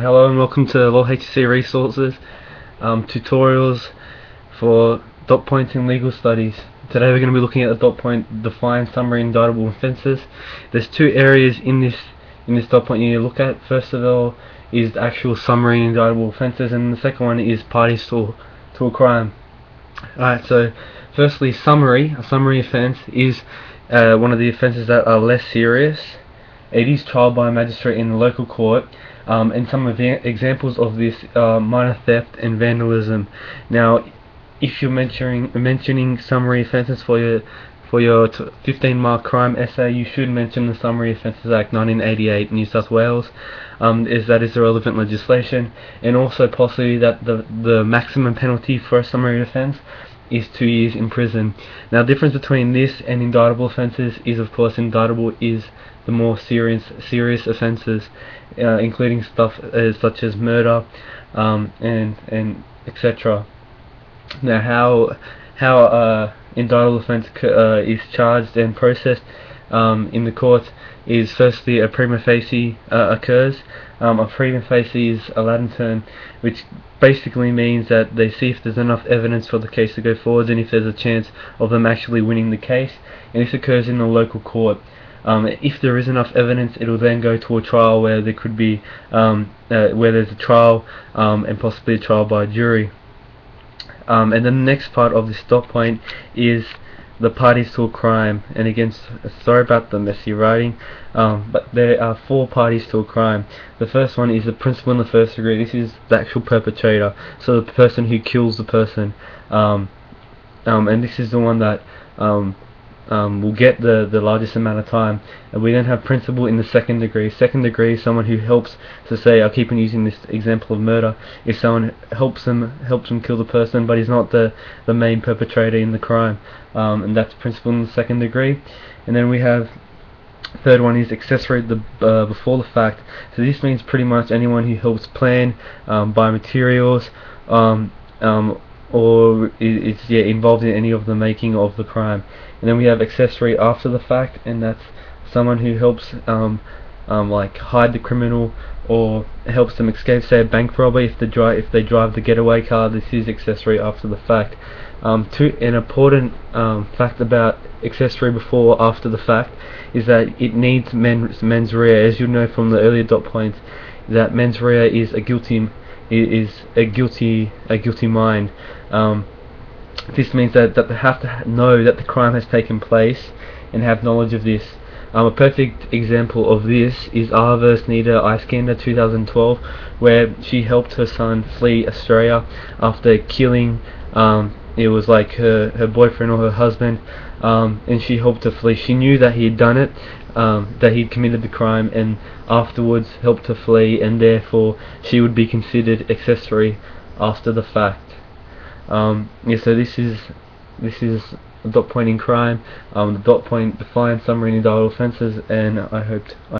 Hello and welcome to LOLhsc resources, tutorials for dot points in legal studies. Today we're going to be looking at the dot point define, summary, indictable offences. There's two areas in this dot point you need to look at. First of all is the actual summary and indictable offences, and the second one is parties to a crime. Alright, so firstly, a summary offence is one of the offences that are less serious. It is tried by a magistrate in the local court, and some of the examples of this are minor theft and vandalism. Now, if you're mentioning summary offences for your 15-mark crime essay, you should mention the Summary Offences Act 1988, New South Wales, that is the relevant legislation, and also possibly that the maximum penalty for a summary offence is 2 years in prison. Now, the difference between this and indictable offences is, of course, indictable is the more serious offences, including stuff such as murder, and etc. Now, how indictable offence is charged and processed in the courts is firstly a prima facie occurs. A prima facie is a Latin term which basically means that they see if there's enough evidence for the case to go forward and if there's a chance of them actually winning the case, and this occurs in the local court. If there is enough evidence, it will then go to a trial where there could be where there's a trial and possibly a trial by jury. And then the next part of this dot point is the parties to a crime. And again, sorry about the messy writing, but there are 4 parties to a crime. The first one is the principal in the first degree. This is the actual perpetrator, so the person who kills the person, and this is the one that will get the largest amount of time. And we then have principal in the second degree. Second degree is someone who helps. So say, I'll keep on using this example of murder. If someone helps them kill the person, but he's not the main perpetrator in the crime, and that's principal in the second degree. And then we have third one is accessory, before the fact. So this means pretty much anyone who helps plan, buy materials, or is involved in any of the making of the crime. And then we have accessory after the fact, and that's someone who helps like hide the criminal or helps them escape, say a bank robbery. If they drive the getaway car, this is accessory after the fact. An important fact about accessory before or after the fact is that it needs mens rea. As you know from the earlier dot points, that mens rea is a guilty mind. This means that they have to know that the crime has taken place and have knowledge of this. A perfect example of this is R vs Nita Iskander 2012, where she helped her son flee Australia after killing it was like her boyfriend or her husband, and she helped her flee. She knew that he had done it, that he'd committed the crime, and afterwards helped her flee, and therefore she would be considered accessory after the fact. So this is a dot point in crime, the dot point define, summary, and indictable offences, and I hoped